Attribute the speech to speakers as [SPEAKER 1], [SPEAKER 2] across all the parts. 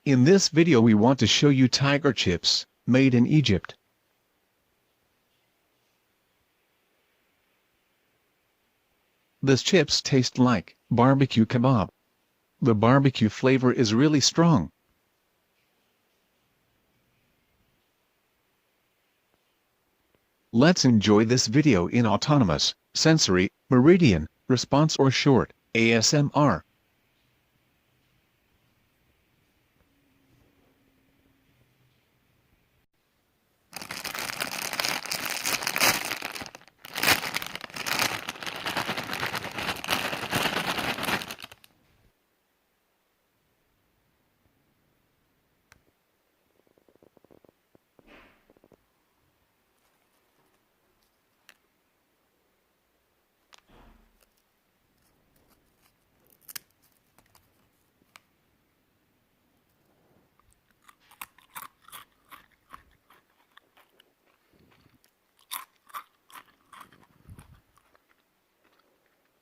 [SPEAKER 1] In this video we want to show you tiger chips, made in Egypt. These chips taste like barbecue kebab. The barbecue flavor is really strong. Let's enjoy this video in autonomous, sensory, meridian, response or short, ASMR.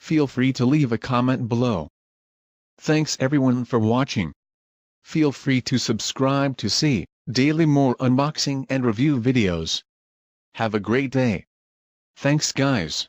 [SPEAKER 1] Feel free to leave a comment below. Thanks everyone for watching. Feel free to subscribe to see daily more unboxing and review videos. Have a great day. Thanks guys.